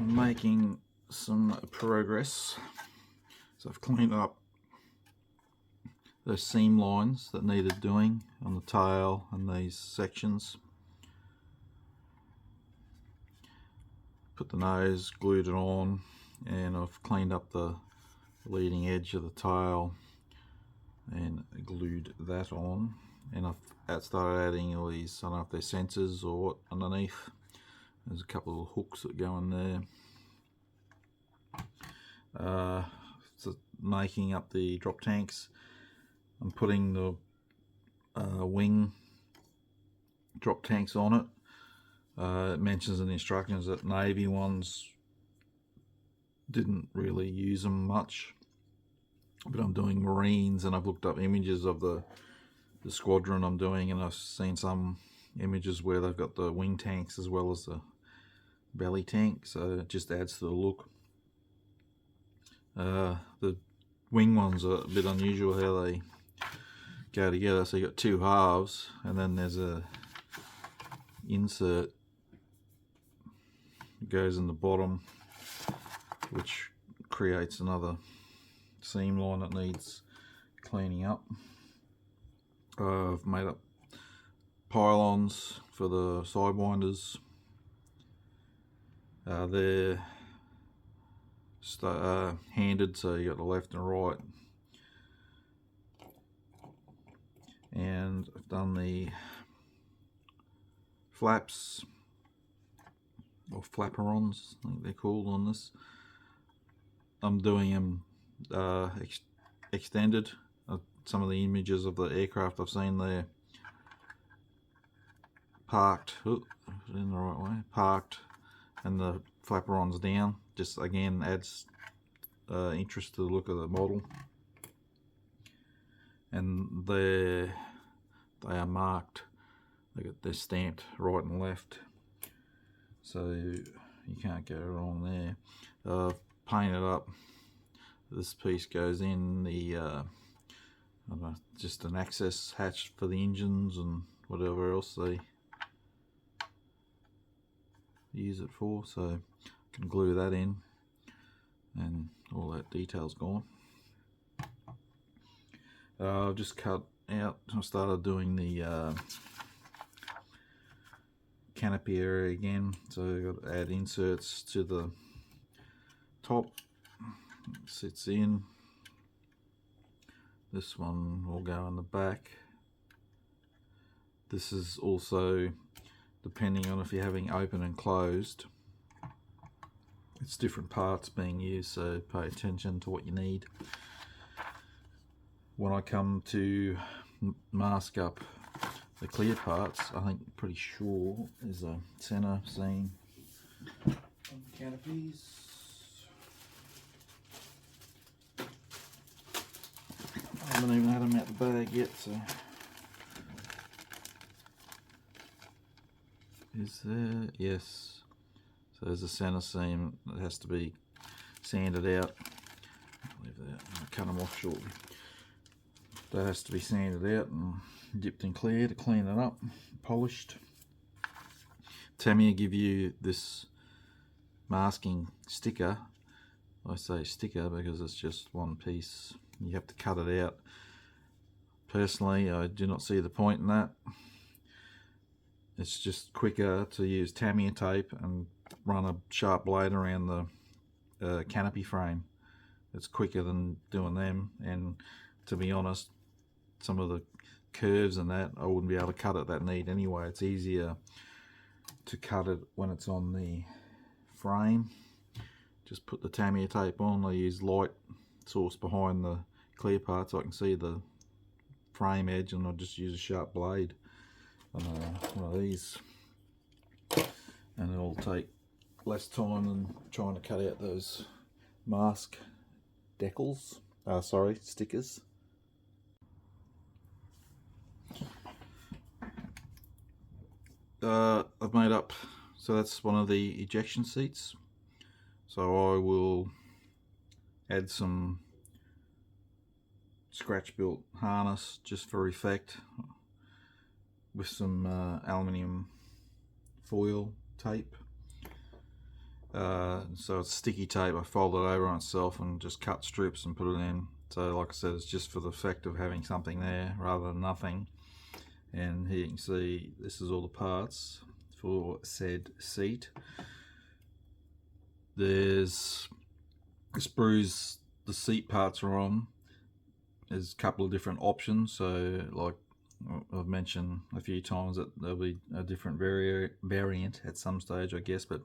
I'm making some progress. So I've cleaned up those seam lines that needed doing on the tail and these sections. Put the nose, glued it on, and I've cleaned up the leading edge of the tail and glued that on. And I've started adding all these, I don't know if they're sensors or what, underneath. There's a couple of hooks that go in there. So making up the drop tanks. I'm putting the wing drop tanks on it. It mentions in the instructions that Navy ones didn't really use them much, but I'm doing Marines, and I've looked up images of the squadron I'm doing, and I've seen some images where they've got the wing tanks as well as the belly tank, so it just adds to the look. The wing ones are a bit unusual how they go together, so you got two halves and then there's a insert that goes in the bottom, which creates another seam line that needs cleaning up. I've made up pylons for the sidewinders. They're handed, so you got the left and right. And I've done the flaps, or flapperons, I think they're called on this. I'm doing them extended. Some of the images of the aircraft I've seen there parked, in the right way, parked, and the flapperons down. Just again adds interest to the look of the model. And they are marked. They're stamped right and left, so you can't go wrong there. I've painted up. This piece goes in the I don't know, just an access hatch for the engines and whatever else they use it for, so I can glue that in and all that detail's gone. I've just cut out, I started doing the canopy area again, so I've got to add inserts to the top. It sits in. This one will go in the back. This is also depending on if you're having open and closed. It's different parts being used, so pay attention to what you need. When I come to mask up the clear parts, I think pretty sure there's a center seam on the canopies. I haven't even had them out the bag yet, so is there? Yes. So there's a center seam that has to be sanded out. Leave that. I'll cut them off shortly. That has to be sanded out and dipped in clear to clean it up, polished. Tamiya give you this masking sticker. I say sticker because it's just one piece. You have to cut it out. Personally, I do not see the point in that. It's just quicker to use Tamiya tape and run a sharp blade around the canopy frame. It's quicker than doing them, and to be honest, some of the curves and that, I wouldn't be able to cut it that neat anyway. It's easier to cut it when it's on the frame. Just put the Tamiya tape on. I use light source behind the clear part so I can see the frame edge, and I'll just use a sharp blade on one of these, and it'll take less time than trying to cut out those mask decals, stickers. I've made up, so that's one of the ejection seats, so I will add some scratch built harness just for effect with some aluminium foil tape, So it's sticky tape. I fold it over on itself and just cut strips and put it in. So like I said, it's just for the effect of having something there rather than nothing. And here you can see this is all the parts for said seat. There's the sprues the seat parts are on. There's a couple of different options, so like I've mentioned a few times that there'll be a different variant at some stage, I guess, but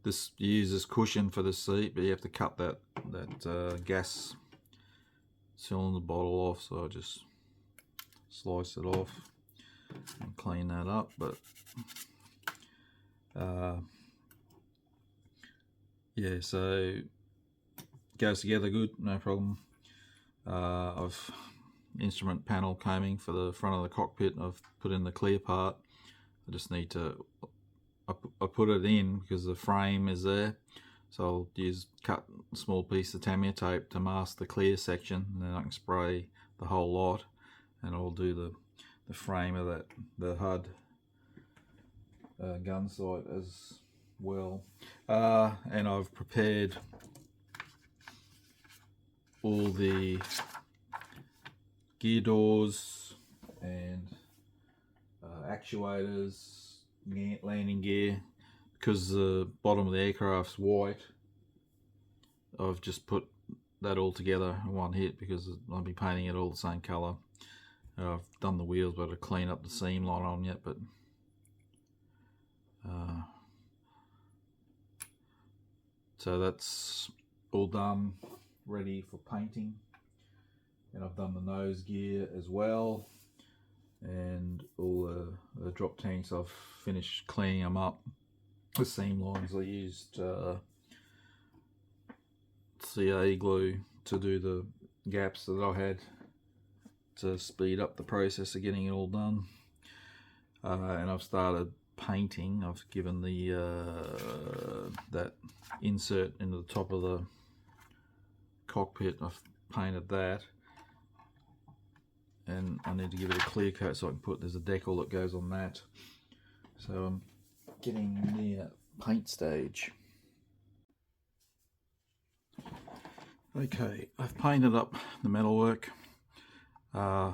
this uses cushion for the seat, but you have to cut that gas cylinder bottle off, so I just slice it off and clean that up. But yeah, so goes together good, no problem. I've instrument panel coaming for the front of the cockpit. I've put in the clear part. I just need to I put it in because the frame is there, so I'll cut a small piece of Tamiya tape to mask the clear section, and then I can spray the whole lot, and I'll do the frame of the HUD gun sight as well. And I've prepared all the gear doors and actuators, landing gear. Because the bottom of the aircraft's white, I've just put that all together in one hit because I'll be painting it all the same colour. I've done the wheels, but to clean up the seam line on yet, but so that's all done, ready for painting. And I've done the nose gear as well, and all the drop tanks I've finished cleaning them up. The seam lines I used CA glue to do the gaps that I had to speed up the process of getting it all done. And I've started painting. I've given the that insert into the top of the cockpit, I've painted that, and I need to give it a clear coat so I can there's a decal that goes on that. So I'm getting near paint stage. Okay, I've painted up the metalwork. I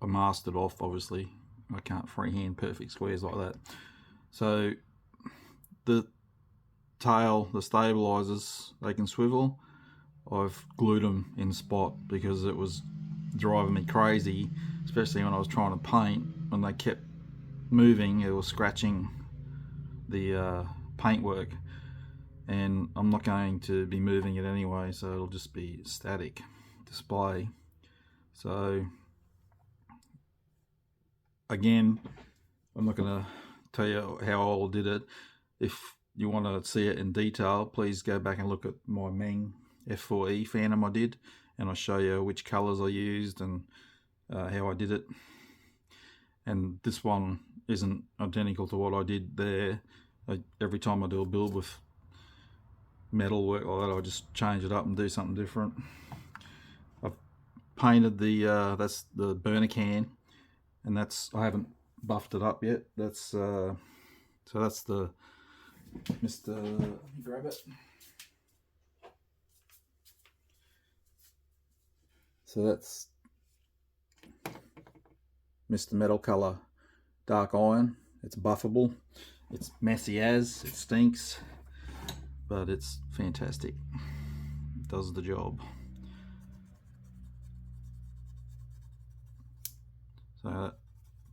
masked it off, obviously. I can't freehand perfect squares like that. So the tail, the stabilizers, they can swivel. I've glued them in spot because it was driving me crazy, especially when I was trying to paint. When they kept moving, it was scratching the paintwork, and I'm not going to be moving it anyway, so it'll just be static display. So again, I'm not going to tell you how I did it. If you want to see it in detail, please go back and look at my Meng F-4E Phantom I did, and I'll show you which colors I used and how I did it. And this one isn't identical to what I did there. Every time I do a build with metal work like that, I just change it up and do something different. I've painted the that's the burner can, and that's, I haven't buffed it up yet. That's so that's the Mr. Let me grab it. So that's Mr. Metal Color Dark Iron. It's buffable. It's messy as, it stinks, but it's fantastic. It does the job. So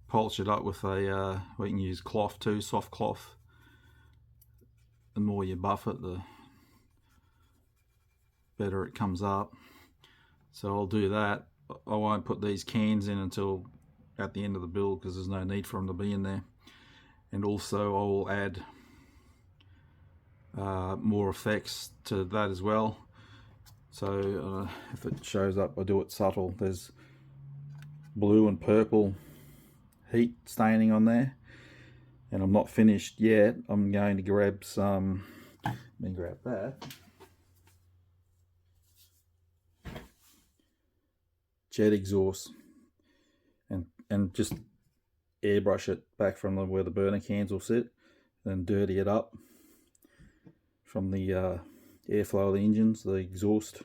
polish it up with a, we can use cloth too, soft cloth. The more you buff it, the better it comes up. So I'll do that. I won't put these cans in until at the end of the build because there's no need for them to be in there. And also I will add more effects to that as well. So if it shows up, I do it subtle. There's blue and purple heat staining on there, and I'm not finished yet. I'm going to grab some, let me grab that, jet exhaust, and just airbrush it back from where the burner cans will sit, and dirty it up, from the airflow of the engines, the exhaust.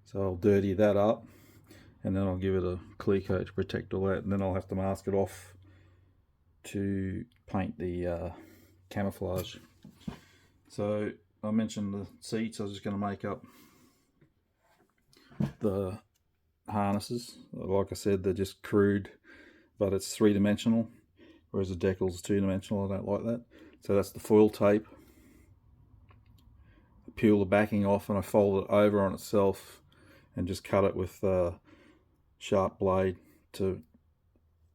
So I'll dirty that up, and then I'll give it a clear coat to protect all that, and then I'll have to mask it off to paint the camouflage. So I mentioned the seats. I was just going to make up the harnesses. Like I said, they're just crude, but it's 3-dimensional, whereas the decal's 2-dimensional. I don't like that. So that's the foil tape. I peel the backing off and I fold it over on itself and just cut it with a sharp blade to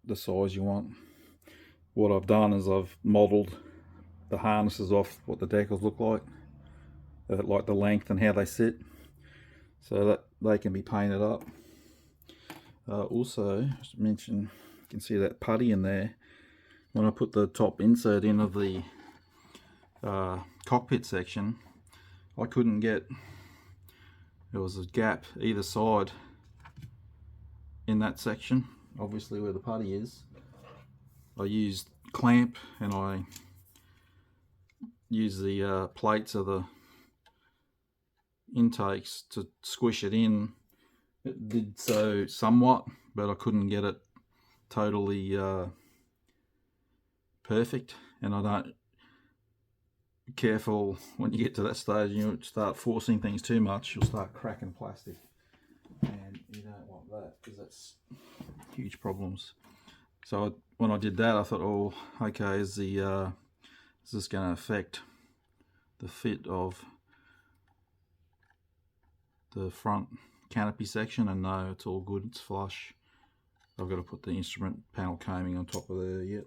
the size you want. What I've done is I've modelled the harnesses off what the decals look like the length and how they sit, so that they can be painted up. Also, just mention, you can see that putty in there. When I put the top insert in of the cockpit section, I couldn't get, there was a gap either side in that section, obviously where the putty is. I used clamp and I used the plates of the intakes to squish it in. It did so somewhat, but I couldn't get it totally perfect. And I don't, be careful when you get to that stage, you start forcing things too much, you'll start cracking plastic, and you don't want that because that's huge problems. So when I did that, I thought, oh, okay, is this going to affect the fit of the front canopy section? And no, it's all good, it's flush. I've got to put the instrument panel coaming on top of there yet.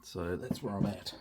So that's where I'm at.